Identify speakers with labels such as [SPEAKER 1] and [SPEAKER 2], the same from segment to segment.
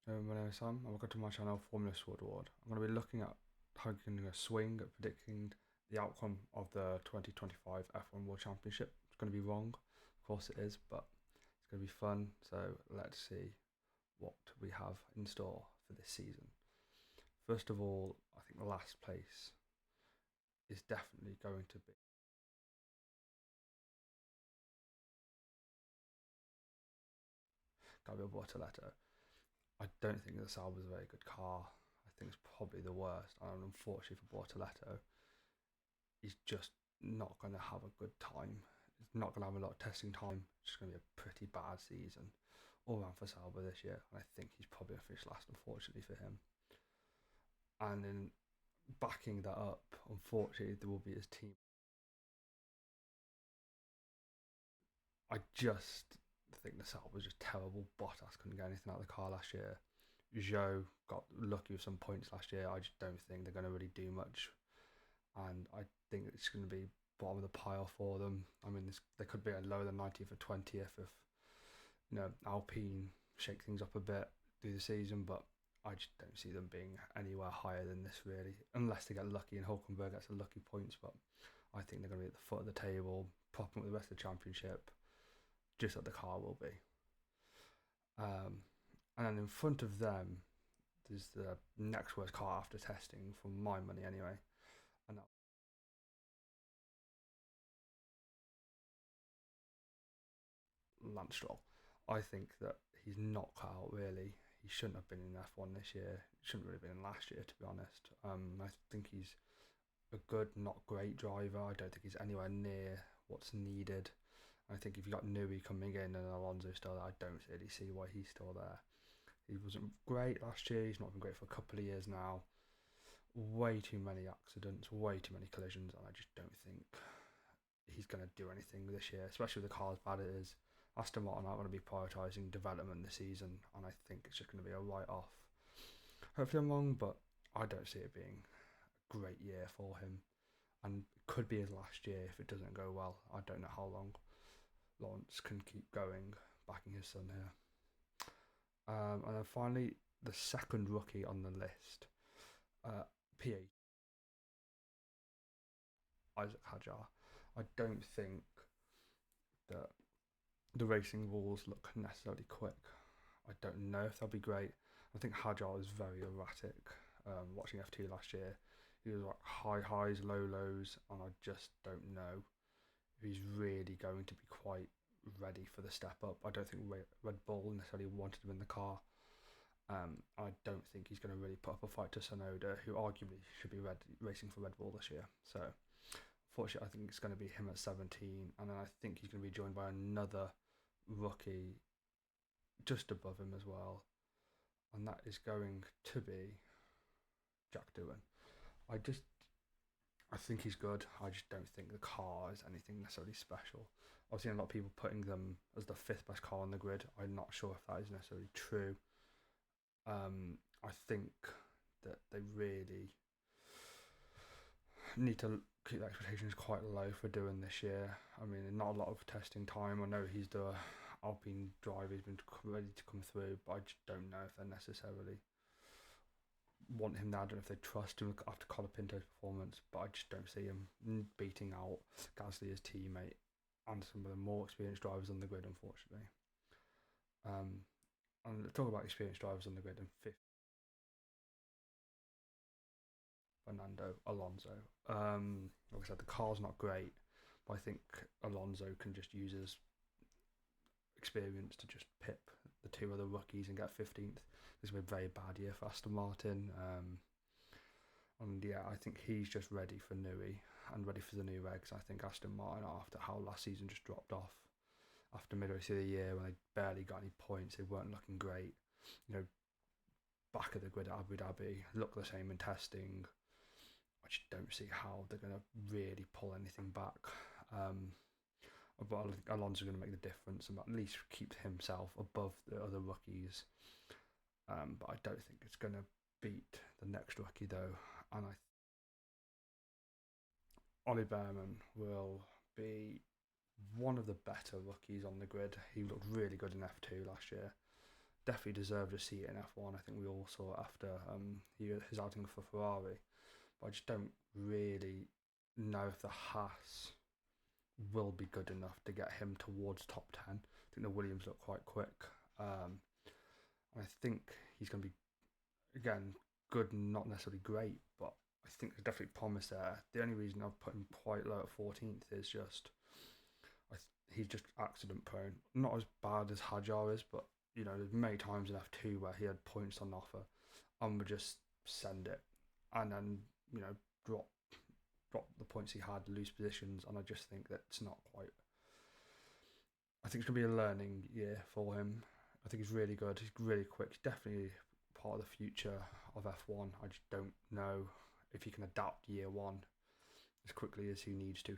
[SPEAKER 1] My name is Sam, and welcome to my channel, formula-woodward. I'm going to be looking at taking a swing at predicting the outcome of the 2025 F1 World Championship. It's going to be wrong, of course it is, but it's going to be fun. So let's see what we have in store for this season. First of all, I think the last place is definitely going to be Gabriel Bortoleto. I don't think the Sauber is a very good car. I think it's probably the worst, and unfortunately for Bortoleto, he's just not going to have a good time. He's not going to have a lot of testing time. It's just going to be a pretty bad season all around for Sauber this year, and I think he's probably going to finish last, unfortunately for him. And in backing that up, unfortunately, there will be his team. I just think the setup was just terrible. Bottas couldn't get anything out of the car last year. Zhou got lucky with some points last year. I just don't think they're going to really do much, and I think it's going to be bottom of the pile for them. I mean, they could be a lower than 90th or 20th if Alpine shake things up a bit through the season, but I just don't see them being anywhere higher than this really, unless they get lucky and Hulkenberg gets the lucky points. But I think they're going to be at the foot of the table, propping up the rest of the championship, just like the car will be. And then in front of them, there's the next worst car after testing, for my money anyway, and Lance Stroll. I think that he's not cut out really. He shouldn't have been in F1 this year. He shouldn't really have been in last year, to be honest. I think he's a good, not great driver. I don't think he's anywhere near what's needed. I think if you got Newey coming in and Alonso still there, I don't really see why he's still there. He wasn't great last year. He's not been great for a couple of years now. Way too many accidents, way too many collisions, and I just don't think he's going to do anything this year, especially with the car as bad it is. Aston Martin are going to be prioritising development this season, and I think it's just going to be a write-off. Hopefully I'm wrong, but I don't see it being a great year for him, and it could be his last year if it doesn't go well. I don't know how long Lawrence can keep going, backing his son here. And then finally, the second rookie on the list, P8, Isaac Hadjar. I don't think that the racing rules look necessarily quick. I don't know if they'll be great. I think Hadjar was very erratic. Watching F2 last year, he was like high highs, low lows, and I just don't know if he's really going to be quite ready for the step up. I don't think Red Bull necessarily wanted him in the car. I don't think he's going to really put up a fight to Sonoda, who arguably should be racing for Red Bull this year. So, fortunately, I think it's going to be him at 17, and then I think he's going to be joined by another rookie just above him as well, and that is going to be Jack Doohan. I think he's good. I just don't think the car is anything necessarily special. I've seen a lot of people putting them as the fifth best car on the grid. I'm not sure if that is necessarily true. I think that they really need to keep the expectations quite low for Doohan this year. I mean, not a lot of testing time. I know he's the Alpine driver, he's been ready to come through, but I just don't know if they necessarily want him now. I don't know if they trust him after Colapinto's performance, but I just don't see him beating out Gasly, his teammate, and some of the more experienced drivers on the grid, unfortunately. And talk about experienced drivers on the grid, and fifth, Fernando Alonso. Like I said, the car's not great, but I think Alonso can just use his experience to just pip the two other rookies and get 15th. This will be a very bad year for Aston Martin. And yeah, I think he's just ready for Newey and ready for the new regs. I think Aston Martin, after how last season just dropped off after midway through the year when they barely got any points, they weren't looking great. Back of the grid at Abu Dhabi, look the same in testing. I just don't see how they're going to really pull anything back. But I think Alonso's going to make the difference and at least keep himself above the other rookies. But I don't think it's going to beat the next rookie though. And Ollie Behrman will be one of the better rookies on the grid. He looked really good in F2 last year. definitely deserved a seat in F1. I think we all saw it after his outing for Ferrari. But I just don't really know if the Haas will be good enough to get him towards top 10. I think the Williams look quite quick. I think he's going to be, again, good and not necessarily great, but I think there's definitely promise there. The only reason I've put him quite low at 14th is just he's just accident prone. Not as bad as Hadjar is, but there's many times in F2 where he had points on offer and would just send it and then drop the points he had, lose positions, and I just think that's not quite. I think it's going to be a learning year for him. I think he's really good. He's really quick. He's definitely part of the future of F1. I just don't know if he can adapt year one as quickly as he needs to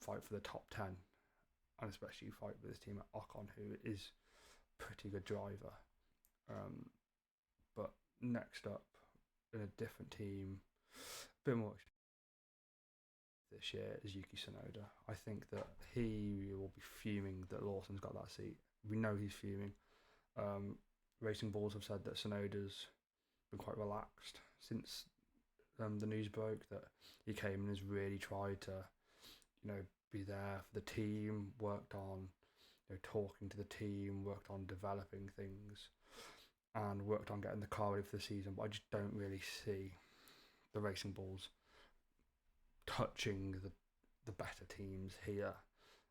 [SPEAKER 1] fight for the top 10, and especially fight with his team at Ocon, who is a pretty good driver. But next up, in a different team, a bit more this year, is Yuki Tsunoda. I think that he will be fuming that Lawson's got that seat. We know he's fuming. Racing Balls have said that Tsunoda's been quite relaxed since the news broke that he came and has really tried to, be there for the team, worked on, talking to the team, worked on developing things, and worked on getting the car ready for the season. But I just don't really see the Racing Balls touching the better teams here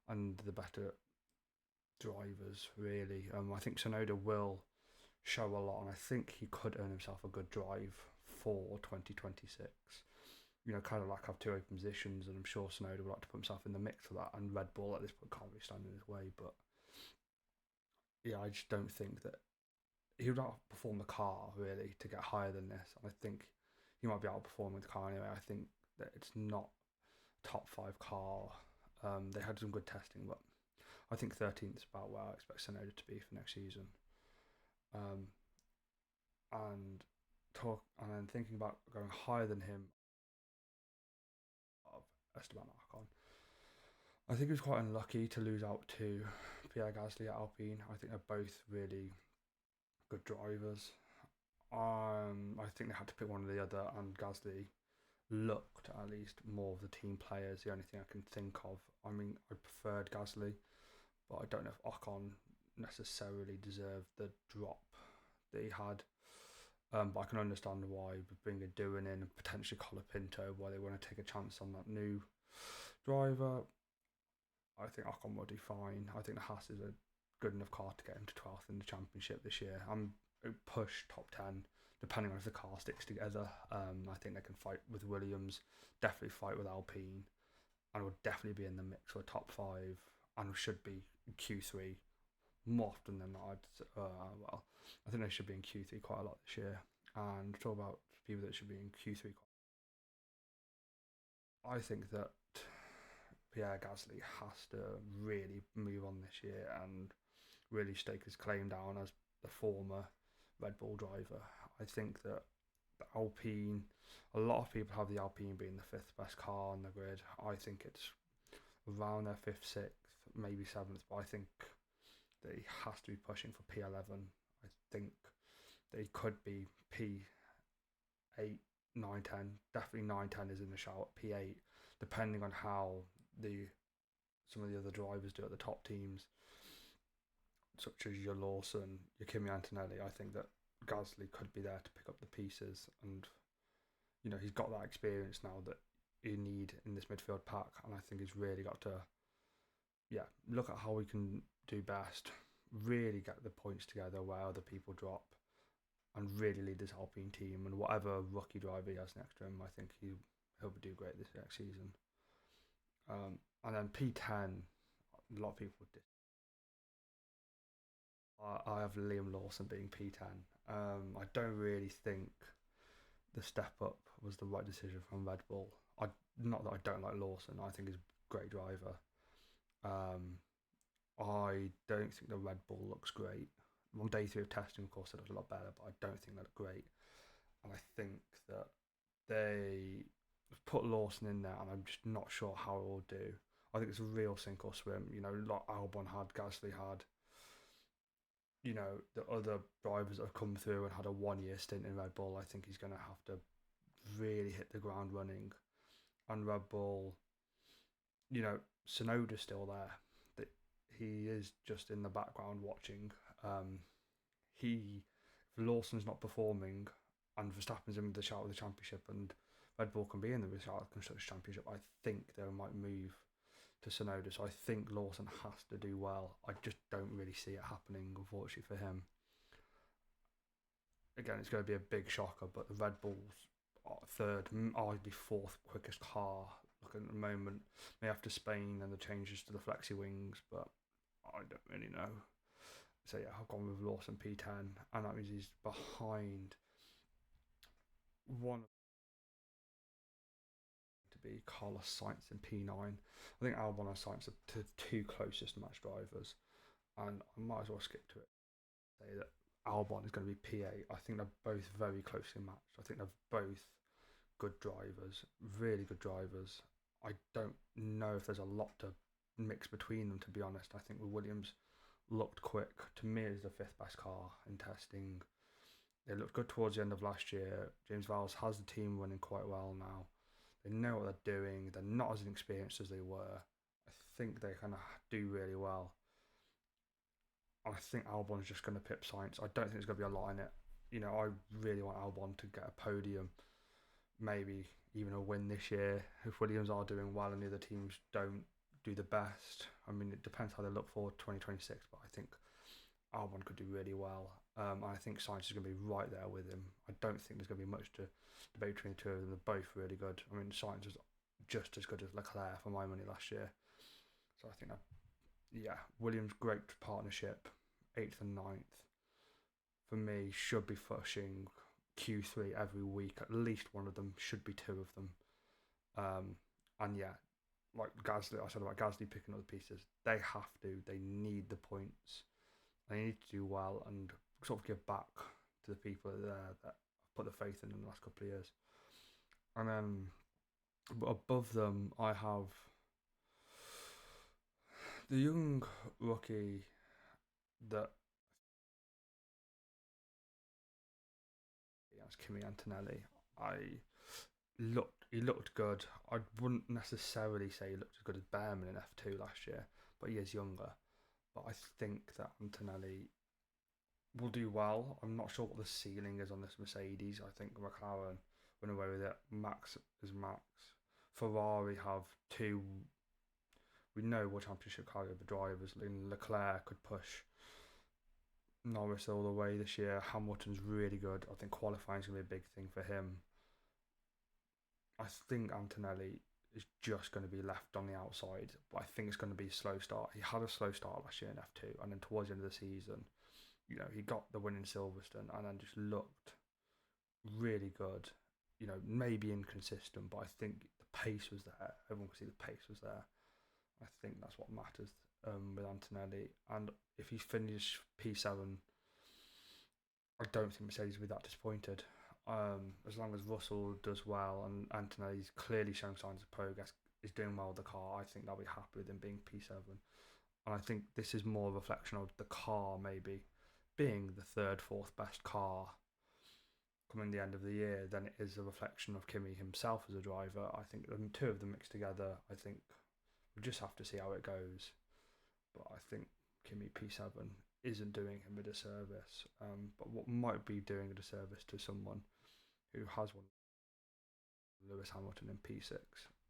[SPEAKER 1] and the better drivers, really. I think Tsunoda will show a lot, and I think he could earn himself a good drive for 2026. Kind of like have two open positions, and I'm sure Tsunoda would like to put himself in the mix for that, and Red Bull at this point can't really stand in his way. But yeah, I just don't think that he would outperform the car really to get higher than this, and I think he might be outperforming the car anyway. I think that it's not a top 5 car. They had some good testing, but I think 13th is about where I expect Tsunoda to be for next season. And then thinking about going higher than him, of Esteban Ocon. I think he was quite unlucky to lose out to Pierre Gasly at Alpine. I think they're both really good drivers. I think they had to pick one or the other, and Gasly looked at least more of the team players. The only thing I can think of. I mean, I preferred Gasly, but I don't know if Ocon necessarily deserved the drop that he had. But I can understand why bring a Doohan in and potentially Colapinto, why they want to take a chance on that new driver. I think Ocon will do fine. I think the Haas is a good enough car to get him to 12th in the championship this year. I'm push top 10, depending on if the car sticks together. I think they can fight with Williams, definitely fight with Alpine, and will definitely be in the mix for top 5, and should be Q3 more often than not. I think they should be in Q3 quite a lot this year, and talk about people that should be in Q3. I think that Pierre Gasly has to really move on this year and really stake his claim down as the former Red Bull driver. I think that the Alpine, a lot of people have the Alpine being the 5th best car on the grid. I think it's around their 5th, 6th, maybe 7th, but I think that he has to be pushing for P11. I think that he could be P8, 9, 10. Definitely 9, 10 is in the shout at P8, depending on how some of the other drivers do at the top teams, such as your Lawson, your Kimi Antonelli. I think that Gasly could be there to pick up the pieces, and he's got that experience now that you need in this midfield pack, and I think he's really got to look at how we can do best, really get the points together where other people drop, and really lead this Alpine team. And whatever rookie driver he has next to him, I think he'll do great this next season. And then P10, a lot of people did. I have Liam Lawson being P10. I don't really think the step up was the right decision from Red Bull. Not that I don't like Lawson. I think he's a great driver. I don't think the Red Bull looks great. On day 3 of testing, of course, it looks a lot better, but I don't think they look great. And I think that they put Lawson in there, and I'm just not sure how it will do. I think it's a real sink or swim. Like Albon had, Gasly had. the other drivers that have come through and had a 1 year stint in Red Bull, I think he's going to have to really hit the ground running. And Red Bull, Sonoda's still there. That he is just in the background watching. He, if Lawson's not performing, and Verstappen's in the shout of the championship, and Red Bull can be in the shout of the constructors championship, I think they might move to Sonoda. So I think Lawson has to do well. I just don't really see it happening, unfortunately for him. Again, it's going to be a big shocker, but the Red Bull's third, arguably fourth quickest car looking at the moment, maybe after Spain and the changes to the flexi wings, but I don't really know. So yeah, I've gone with Lawson P10, and that means he's behind one to be Carlos Sainz in P9. I think Albon and Sainz are the two closest match drivers, and I might as well skip to it. Say that Albon is going to be P8. I think they're both very closely matched. I think they're both good drivers, really good drivers. I don't know if there's a lot to mix between them, to be honest. I think the Williams looked quick. To me, it's the fifth best car in testing. They looked good towards the end of last year. James Vowles has the team running quite well now. They know what they're doing. They're not as inexperienced as they were. I think they kind of do really well. I think Albon's just going to pip Sainz. I don't think there's going to be a lot in it. I really want Albon to get a podium, maybe even a win this year. If Williams are doing well and the other teams don't do the best, I mean, it depends how they look for 2026, but I think Albon could do really well. I think Sainz is going to be right there with him. I don't think there's going to be much to debate between the two of them. They're both really good. I mean, Sainz was just as good as Leclerc for my money last year. So I think Williams, great partnership, 8th and 9th. For me, should be pushing Q3 every week. At least one of them, should be two of them. And yeah, like Gasly, I said about Gasly picking up the pieces. They have to. They need the points. They need to do well and sort of give back to the people there that put the faith in the last couple of years. And then above them, I have the young rookie that that's Kimi Antonelli. He looked good. I wouldn't necessarily say he looked as good as Behrman in F2 last year, but he is younger. But I think that Antonelli will do well. I'm not sure what the ceiling is on this Mercedes. I think McLaren went away with it. Max is Max. Ferrari have two. We know what championship caliber drivers. Leclerc could push Norris all the way this year. Hamilton's really good. I think qualifying is going to be a big thing for him. I think Antonelli is just going to be left on the outside, but I think it's going to be a slow start. He had a slow start last year in F2, and then towards the end of the season, he got the win in Silverstone and then just looked really good. Maybe inconsistent, but I think the pace was there. Everyone could see the pace was there. I think that's what matters with Antonelli. And if he finished P7, I don't think Mercedes will be that disappointed. As long as Russell does well and Antonelli's clearly showing signs of progress, is doing well with the car, I think they'll be happy with him being P7. And I think this is more a reflection of the car maybe being the third, fourth best car coming the end of the year than it is a reflection of Kimi himself as a driver. I think the two of them mixed together, I think we'll just have to see how it goes. But I think Kimi P7 isn't doing him a disservice. But what might be doing a disservice to someone who has won, Lewis Hamilton in P6.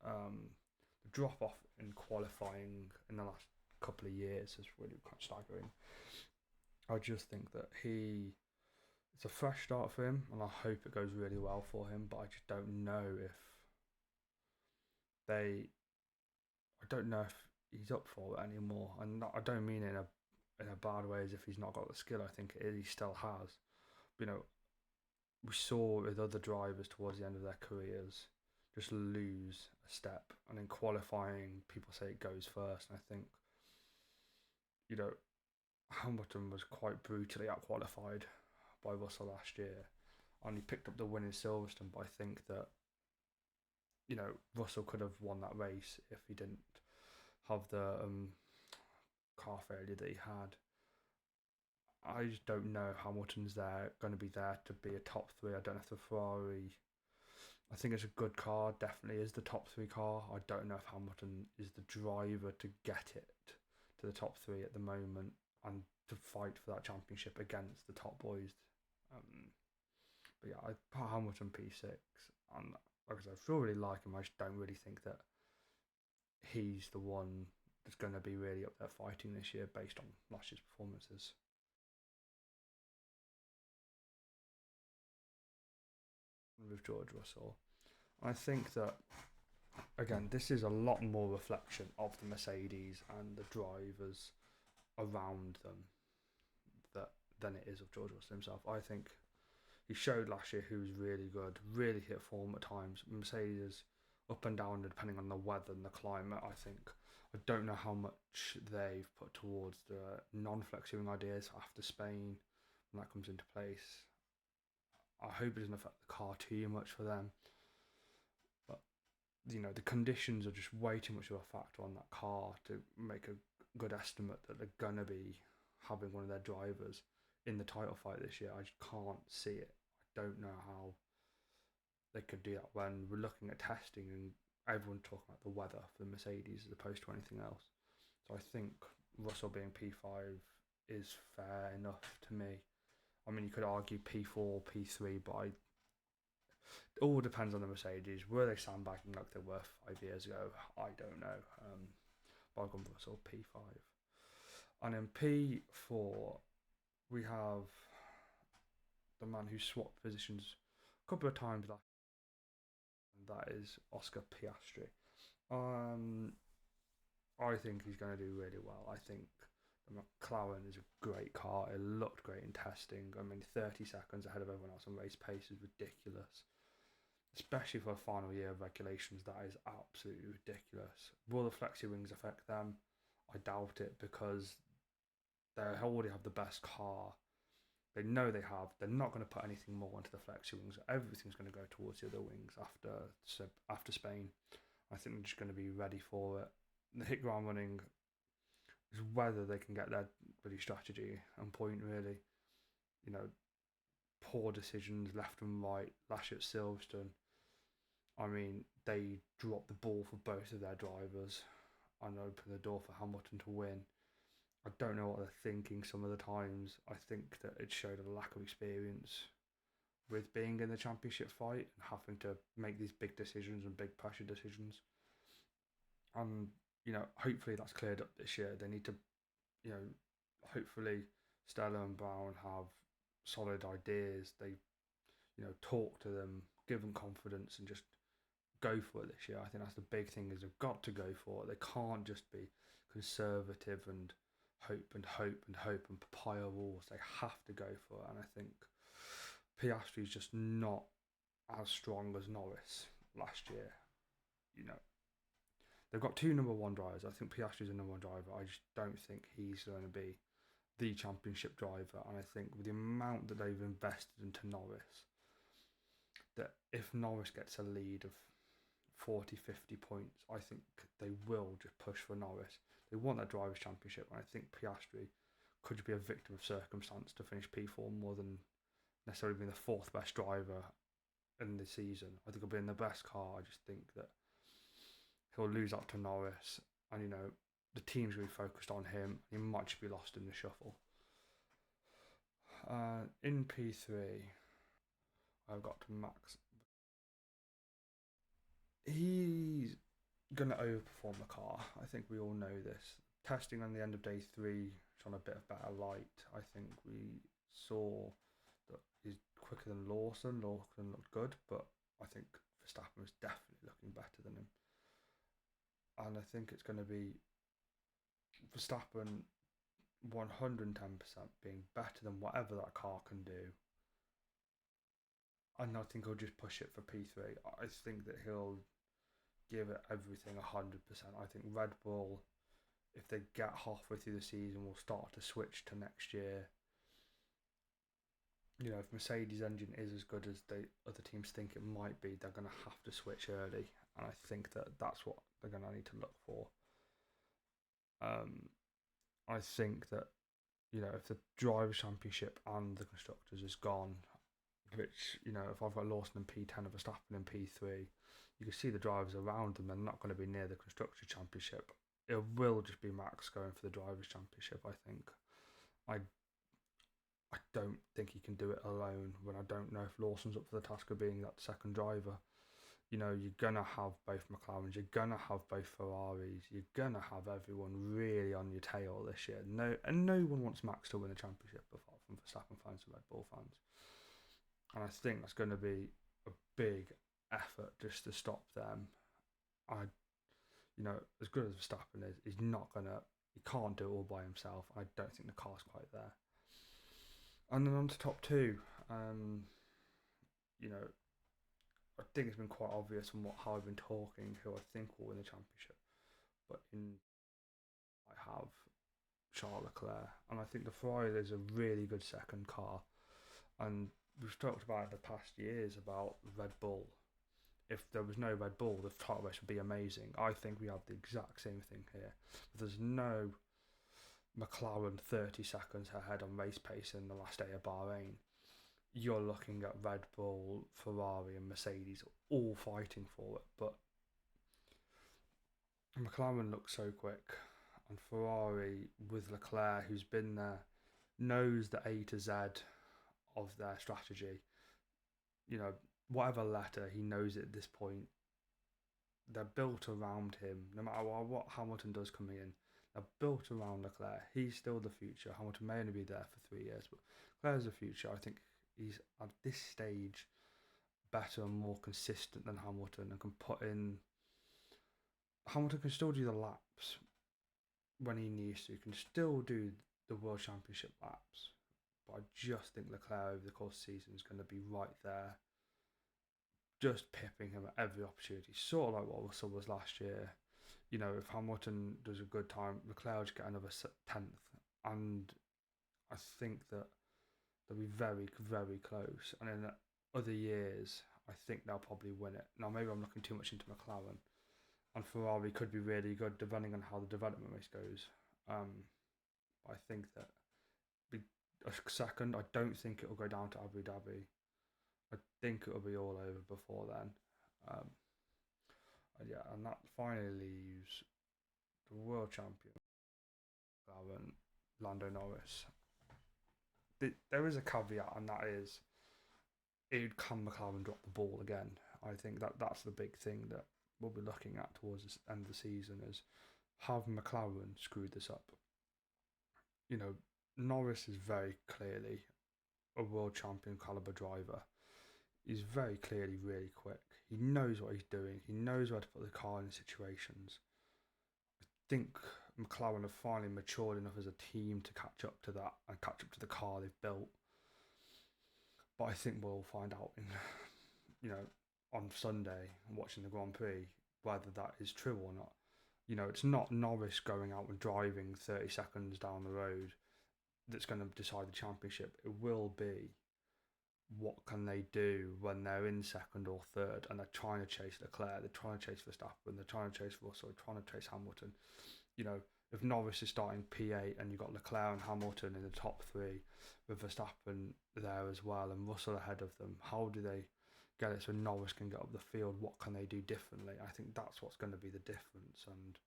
[SPEAKER 1] The drop off in qualifying in the last couple of years is really quite staggering. I just think that it's a fresh start for him, and I hope it goes really well for him. But I just don't know if he's up for it anymore. And I don't mean in a bad way as if he's not got the skill. I think he still has. But, we saw with other drivers towards the end of their careers just lose a step, and in qualifying people say it goes first, and I think Hamilton was quite brutally out-qualified by Russell last year, and he picked up the win in Silverstone, but I think that Russell could have won that race if he didn't have the car failure that he had. I just don't know Hamilton's going to be there to be a top three. I don't know if the Ferrari. I think it's a good car. Definitely is the top three car. I don't know if Hamilton is the driver to get it to the top three at the moment and to fight for that championship against the top boys. Um, but yeah, I put Hamilton P6, and like I said, I still really like him. I just don't really think that he's the one that's going to be really up there fighting this year based on last year's performances. With George Russell, I think that again, this is a lot more reflection of the Mercedes and the drivers around them that than it is of George Russell himself. I think he showed last year he was really good, really hit form at times. Mercedes up and down depending on the weather and the climate. I don't know how much they've put towards the non-flexing ideas after Spain when that comes into place. I hope it doesn't affect the car too much for them. But the conditions are just way too much of a factor on that car to make a good estimate that they're gonna be having one of their drivers in the title fight this year. I just can't see it. I don't know how they could do that when we're looking at testing and everyone talking about the weather for the Mercedes as opposed to anything else. So I think Russell being P5 is fair enough to me. I mean, you could argue P4, P3, but it all depends on the Mercedes. Were they sandbagging like they were 5 years ago? I don't know. But I've gone for Russell P5. And in P4, we have the man who swapped positions a couple of times last, and that is Oscar Piastri. I think he's going to do really well. I think the McLaren is a great car. It looked great in testing. I mean, 30 seconds ahead of everyone else on race pace is ridiculous. Especially for a final year of regulations, that is absolutely ridiculous. Will the flexi wings affect them? I doubt it because they already have the best car. They know they have. They're not going to put anything more into the flexi wings. Everything's going to go towards the other wings after Spain. I think they're just going to be ready for it. The hit ground running is whether they can get their bloody strategy on point, really. Poor decisions left and right. Last year at Silverstone, I mean, they dropped the ball for both of their drivers and opened the door for Hamilton to win. I don't know what they're thinking some of the times. I think that it showed a lack of experience with being in the championship fight and having to make these big decisions and big pressure decisions. And, hopefully that's cleared up this year. They need to, hopefully Stella and Brown have solid ideas. They, talk to them, give them confidence and just go for it this year. I think that's the big thing is they've got to go for it. They can't just be conservative and hope and papaya walls. They have to go for it. And I think Piastri is just not as strong as Norris last year. They've got two number one drivers. I think Piastri's a number one driver. I just don't think he's going to be the championship driver. And I think with the amount that they've invested into Norris, that if Norris gets a lead of 40, 50 points, I think they will just push for Norris. They want that drivers' championship, and I think Piastri could be a victim of circumstance to finish P4 more than necessarily being the fourth best driver in the season. I think he'll be in the best car. I just think that he'll lose out to Norris, and the team's really focused on him. He might just be lost in the shuffle. In P3, I've got Max. He's going to overperform the car. I think we all know this. Testing on the end of day 3 shone a bit of better light. I think we saw that he's quicker than Lawson. Lawson looked good, but I think Verstappen was definitely looking better than him. And I think it's going to be Verstappen 110% being better than whatever that car can do. And I think he'll just push it for P3. I think that he'll give it everything 100%. I think Red Bull, if they get halfway through the season, will start to switch to next year. If Mercedes' engine is as good as the other teams think it might be, they're going to have to switch early. And I think that that's what they're going to need to look for. I think that if the Drivers' Championship and the Constructors is gone, which, if I've got Lawson in P10 and Verstappen in P3, you can see the drivers around them. They're not going to be near the Constructors' Championship. It will just be Max going for the Drivers' Championship, I think. I don't think he can do it alone when I don't know if Lawson's up for the task of being that second driver. You're going to have both McLarens, you're going to have both Ferraris, you're going to have everyone really on your tail this year. No one wants Max to win a championship apart from Verstappen fans and Red Bull fans. And I think that's going to be a big effort just to stop them. As good as Verstappen is, he can't do it all by himself. I don't think the car's quite there. And then on to top two. I think it's been quite obvious from how I've been talking who I think will win the championship. But I have Charles Leclerc, and I think the Ferrari is a really good second car. And we've talked about in the past years about Red Bull. If there was no Red Bull, the title race would be amazing. I think we have the exact same thing here. If there's no McLaren 30 seconds ahead on race pace in the last day of Bahrain, you're looking at Red Bull, Ferrari and Mercedes all fighting for it. But McLaren looks so quick, and Ferrari with Leclerc, who's been there, knows the A to Z of their strategy. Whatever letter, he knows it at this point. They're built around him. No matter what Hamilton does coming in, they're built around Leclerc. He's still the future. Hamilton may only be there for 3 years, but Leclerc's the future. I think he's at this stage better and more consistent than Hamilton, and can put in. Hamilton can still do the laps when he needs to. Can still do the World Championship laps, but I just think Leclerc over the course of the season is going to be right there, just pipping him at every opportunity, sort of like what Russell was last year. If Hamilton does a good time, Leclerc will just get another 10th, and I think that they'll be very, very close. And in other years, I think they'll probably win it. Now, maybe I'm looking too much into McLaren, and Ferrari could be really good depending on how the development race goes. I think that a second, I don't think it'll go down to Abu Dhabi. I think it'll be all over before then. And that finally leaves the world champion, Lando Norris. There is a caveat, and that is, can McLaren drop the ball again? I think that's the big thing that we'll be looking at towards the end of the season, is have McLaren screwed this up? Norris is very clearly a world champion caliber driver. He's very clearly really quick. He knows what he's doing. He knows where to put the car in situations. I think McLaren have finally matured enough as a team to catch up to that and catch up to the car they've built. But I think we'll find out on Sunday, watching the Grand Prix, whether that is true or not. It's not Norris going out and driving 30 seconds down the road that's going to decide the championship. It will be, what can they do when they're in second or third and they're trying to chase Leclerc, they're trying to chase Verstappen, they're trying to chase Russell, they're trying to chase Hamilton. If Norris is starting P8 and you've got Leclerc and Hamilton in the top three with Verstappen there as well and Russell ahead of them, how do they get it so Norris can get up the field? What can they do differently? I think that's what's going to be the difference, and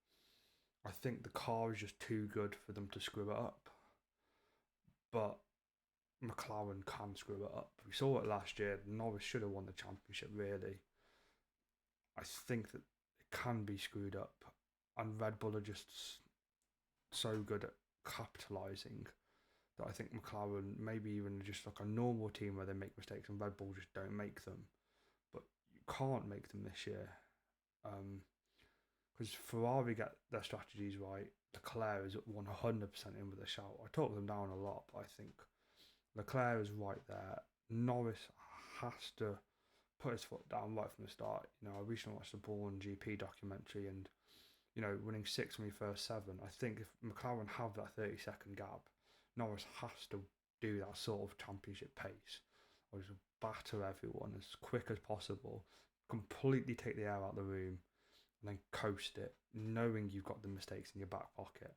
[SPEAKER 1] I think the car is just too good for them to screw it up. But McLaren can screw it up. We saw it last year. Norris should have won the championship, really. I think that it can be screwed up, and Red Bull are just so good at capitalising that I think McLaren, maybe even just like a normal team where they make mistakes and Red Bull just don't make them. But you can't make them this year. Because Ferrari get their strategies right. Leclerc is 100% in with a shout. I talk them down a lot, but I think Leclerc is right there. Norris has to put his foot down right from the start. I recently watched the Born GP documentary, and winning 6 when he first 7. I think if McLaren have that 30-second gap, Norris has to do that sort of championship pace, or just batter everyone as quick as possible, completely take the air out of the room, and then coast it, knowing you've got the mistakes in your back pocket.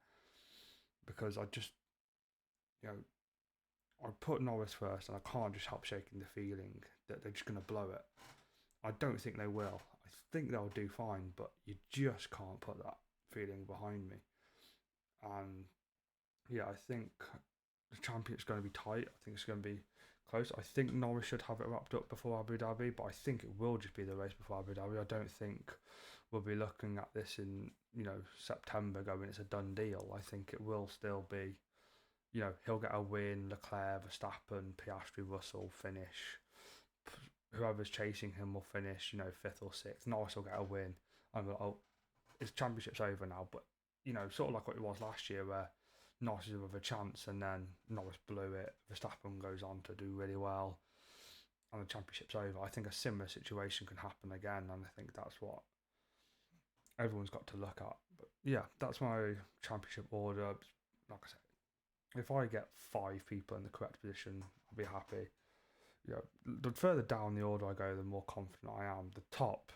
[SPEAKER 1] Because you know, I put Norris first, and I can't just help shaking the feeling that they're just going to blow it. I don't think they will. I think they'll do fine, but you just can't put that feeling behind me. And yeah, I think the championship's going to be tight. I think it's going to be close. I think Norris should have it wrapped up before Abu Dhabi, but I think it will just be the race before Abu Dhabi. I don't think we'll be looking at this in, September going it's a done deal. I think it will still be, he'll get a win, Leclerc, Verstappen, Piastri, Russell finish. Whoever's chasing him will finish, 5th or 6th. Norris will get a win. I'm like, oh, his championship's over now, but, sort of like what it was last year where Norris is with a chance and then Norris blew it. Verstappen goes on to do really well and the championship's over. I think a similar situation can happen again, and I think that's what everyone's got to look at. But yeah, that's my championship order. Like I said, if I get 5 people in the correct position, I'll be happy. The further down the order I go, the more confident I am. The top,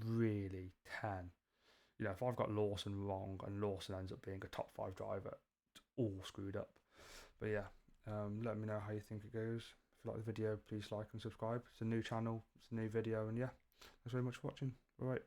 [SPEAKER 1] really 10. If I've got Lawson wrong and Lawson ends up being a top 5 driver, it's all screwed up. But yeah, let me know how you think it goes. If you like the video, please like and subscribe. It's a new channel, it's a new video, and yeah, thanks very much for watching. All right.